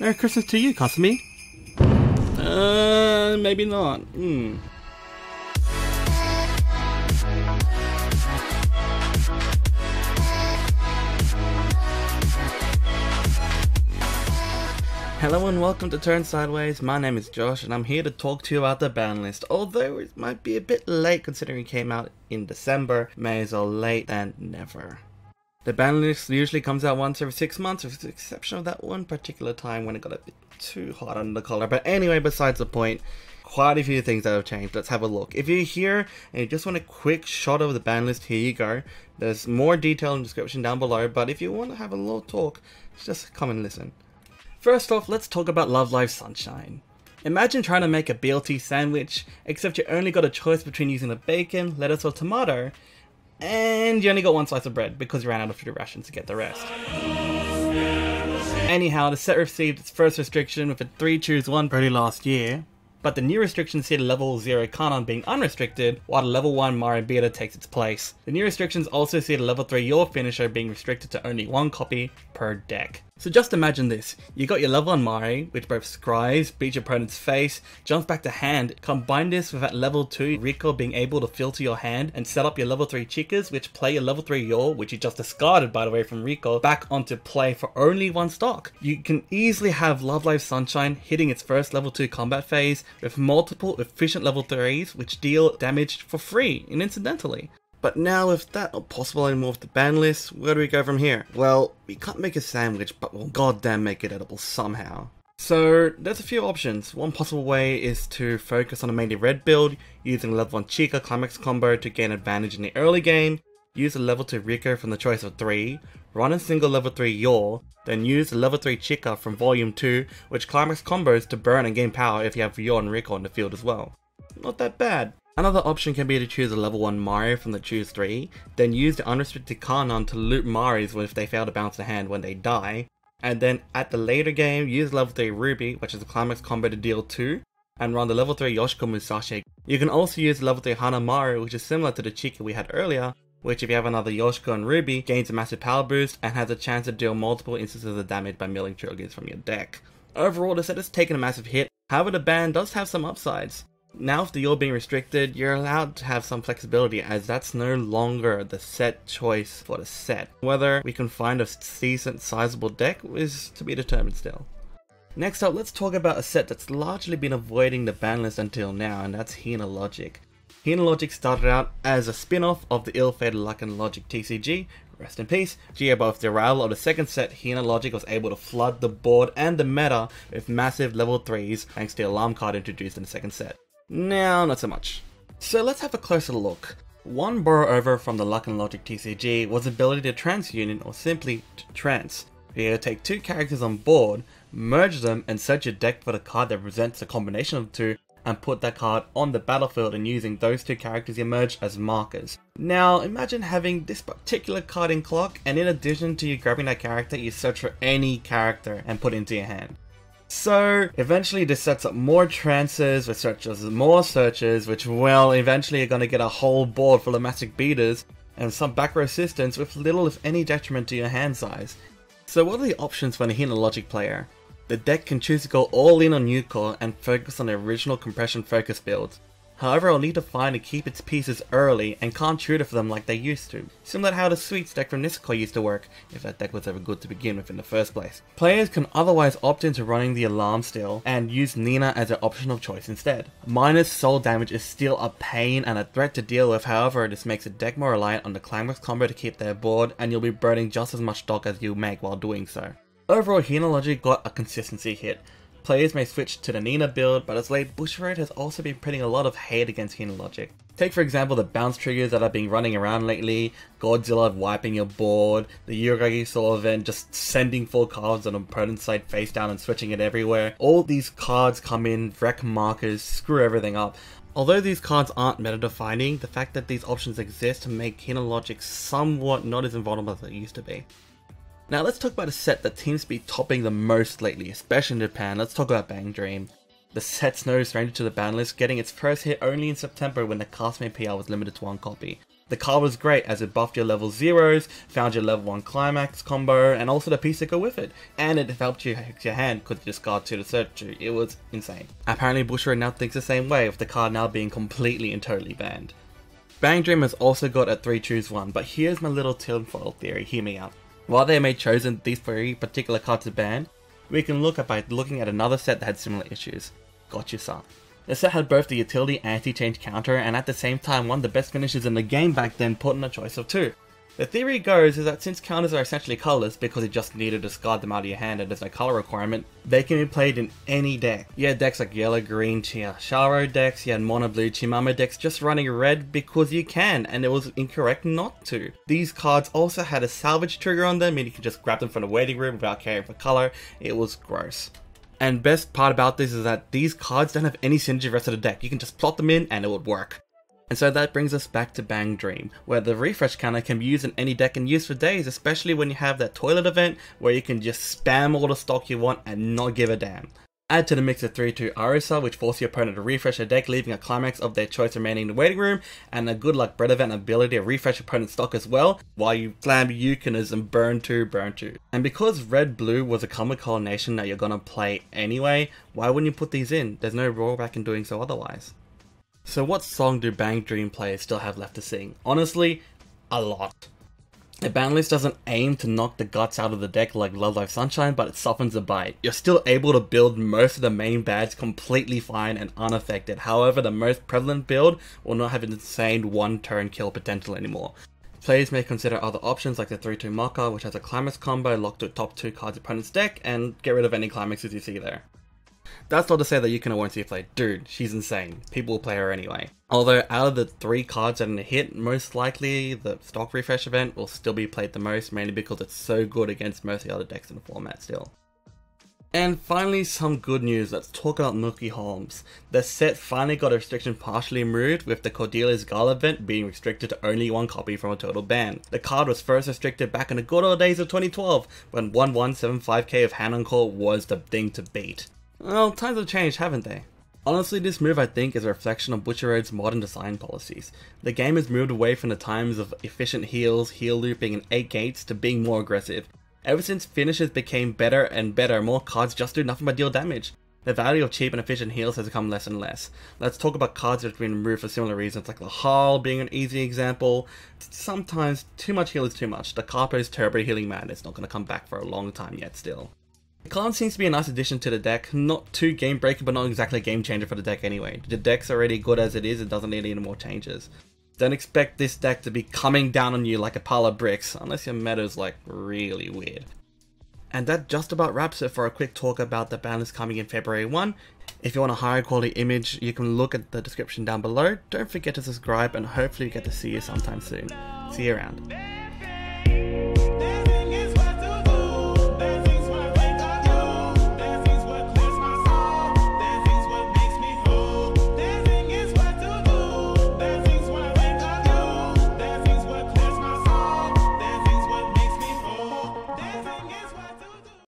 Merry Christmas to you, Kasumi. Maybe not. Hello and welcome to Turn Sideways. My name is Josh and I'm here to talk to you about the Banlist. Although it might be a bit late considering it came out in December, may as well late than never. The Banlist usually comes out once every 6 months, with the exception of that one particular time when it got a bit too hot under the collar. But anyway, besides the point, quite a few things that have changed. Let's have a look. If you're here and you just want a quick shot of the Banlist, here you go. There's more detail in the description down below, but if you want to have a little talk, just come and listen. First off, let's talk about Love Live Sunshine. Imagine trying to make a BLT sandwich, except you only got a choice between using the bacon, lettuce or tomato, and you only got one slice of bread because you ran out of food rations to get the rest. Anyhow, the set received its first restriction with a 3 choose 1 early last year, but the new restrictions see the level 0 Kanon being unrestricted, while the level 1 Mario Beta takes its place. The new restrictions also see the level 3 Your Finisher being restricted to only 1 copy per deck. So just imagine this, you got your level 1 Mario, which both scries, beats your opponent's face, jumps back to hand, combine this with that level 2 Rico being able to filter your hand and set up your level 3 Chicas, which play your level 3 Yor, which you just discarded by the way from Rico, back onto play for only 1 stock. You can easily have Love Live Sunshine hitting its first level 2 combat phase with multiple efficient level 3s which deal damage for free and incidentally. But now with that not possible anymore with the ban list, where do we go from here? Well, we can't make a sandwich, but we'll goddamn make it edible somehow. So there's a few options. One possible way is to focus on a mainly red build, using level 1 Chica Climax combo to gain advantage in the early game, use a level 2 Rico from the choice of 3, run a single level 3 Yor, then use the level 3 Chica from volume 2, which Climax combos to burn and gain power if you have Yor and Rico on the field as well. Not that bad. Another option can be to choose a level 1 Mario from the choose 3, then use the unrestricted Kanon to loot Marios if they fail to bounce the hand when they die, and then at the later game use level 3 Ruby, which is a Climax combo to deal 2, and run the level 3 Yoshiko Musashi. You can also use level 3 Hana Mario, which is similar to the Chica we had earlier, which if you have another Yoshiko and Ruby, gains a massive power boost and has a chance to deal multiple instances of damage by milling triggers from your deck. Overall, the set has taken a massive hit, however the ban does have some upsides. Now with the Yor being restricted, you're allowed to have some flexibility as that's no longer the set choice for the set. Whether we can find a decent sizable deck is to be determined still. Next up, let's talk about a set that's largely been avoiding the ban list until now, and that's Analogic. Analogic started out as a spin-off of the ill-fated Analogic TCG, rest in peace. Above the arrival of the second set, Analogic was able to flood the board and the meta with massive level 3s thanks to the alarm card introduced in the second set. Now, not so much. So let's have a closer look. One borrow over from the Analogic TCG was the ability to transunion or simply to trans. You take 2 characters on board, merge them and search your deck for the card that represents a combination of the 2 and put that card on the battlefield and using those 2 characters you merged as markers. Now imagine having this particular card in clock and in addition to you grabbing that character, you search for any character and put it into your hand. So eventually this sets up more trances with searches, more searches, which well eventually you're going to get a whole board full of massive beaters and some back row assistance with little if any detriment to your hand size. So what are the options for an Analogic player? The deck can choose to go all in on Nucore and focus on the original compression focus builds. However, it'll need to find and keep its pieces early and can't tutor for them like they used to. Similar to how the Sweets deck from Niseko used to work, if that deck was ever good to begin with in the first place. Players can otherwise opt into running the alarm still and use Nina as their optional choice instead. Minus soul damage is still a pain and a threat to deal with, however this makes the deck more reliant on the Climax combo to keep their board and you'll be burning just as much stock as you make while doing so. Overall, Analogic got a consistency hit. Players may switch to the Nina build, but as late, Bushiroad has also been putting a lot of hate against Analogic. Take for example the bounce triggers that have been running around lately, Godzilla wiping your board, the Yuragi Soul event just sending full cards on opponent's side face down and switching it everywhere. All these cards come in, wreck markers, screw everything up. Although these cards aren't meta defining, the fact that these options exist make Analogic somewhat not as invulnerable as it used to be. Now let's talk about a set that seems to be topping the most lately, especially in Japan. Let's talk about Bang Dream. The set's no stranger to the ban list, getting its first hit only in September when the Castmate PR was limited to 1 copy. The card was great as it buffed your level 0s, found your level 1 climax combo, and also the piece to go with it. And it helped you hex your hand because you discard 2 to search you. It was insane. Apparently Bushiroad now thinks the same way, with the card now being completely and totally banned. Bang Dream has also got a 3 choose 1, but here's my little tinfoil theory, hear me out. While they may chosen these 3 particular cards to ban, we can look at by looking at another set that had similar issues. Gotcha-san. The set had both the utility anti-change counter and at the same time one of the best finishes in the game back then, put in a choice of 2. The theory goes is that since counters are essentially colorless because you just need to discard them out of your hand and there's no color requirement, they can be played in any deck. You had decks like yellow, green, Sharo decks, you had mono blue, Chimamo decks just running red because you can, and it was incorrect not to. These cards also had a salvage trigger on them, meaning you can just grab them from the waiting room without caring for color. It was gross. And best part about this is that these cards don't have any synergy with the rest of the deck. You can just plot them in and it would work. And so that brings us back to Bang Dream, where the refresh counter can be used in any deck and used for days, especially when you have that toilet event where you can just spam all the stock you want and not give a damn. Add to the mix a 3-2 Arisa, which forces your opponent to refresh a deck, leaving a climax of their choice remaining in the waiting room, and a good luck bread event ability to refresh opponent's stock as well, while you slam Yukinas and burn 2. And because red-blue was a common combination that you're gonna play anyway, why wouldn't you put these in? There's no rollback in doing so otherwise. So what song do Bang Dream players still have left to sing? Honestly, a lot. The Banlist doesn't aim to knock the guts out of the deck like Love Life Sunshine, but it softens the bite. You're still able to build most of the main bads completely fine and unaffected. However, the most prevalent build will not have an insane 1-turn kill potential anymore. Players may consider other options like the 3-2 Mocha, which has a climax combo locked to top 2 cards opponent's deck, and get rid of any climaxes you see there. That's not to say that Yukino won't see a play. Dude, she's insane. People will play her anyway. Although out of the 3 cards that are in the hit, most likely the stock refresh event will still be played the most, mainly because it's so good against most of the other decks in the format still. And finally, some good news. Let's talk about Milky Holmes. The set finally got a restriction partially removed, with the Cordelia's Gala event being restricted to only 1 copy from a total ban. The card was first restricted back in the good old days of 2012, when 1175k of hand on call was the thing to beat. Well, times have changed, haven't they? Honestly, this move I think is a reflection of Bushiroad's modern design policies. The game has moved away from the times of efficient heals, heal looping, and 8 gates to being more aggressive. Ever since finishes became better and better, more cards just do nothing but deal damage. The value of cheap and efficient heals has become less and less. Let's talk about cards that have been removed for similar reasons, like the Hull being an easy example. Sometimes too much heal is too much. The Carpo's Turbo Healing Man is not going to come back for a long time yet still. The card seems to be a nice addition to the deck, not too game breaking but not exactly a game changer for the deck anyway. The deck's already good as it is, it doesn't need any more changes. Don't expect this deck to be coming down on you like a pile of bricks, unless your meta's like really weird. And that just about wraps it for a quick talk about the Boundless coming in February 1. If you want a higher quality image, you can look at the description down below. Don't forget to subscribe and hopefully we get to see you sometime soon. See you around.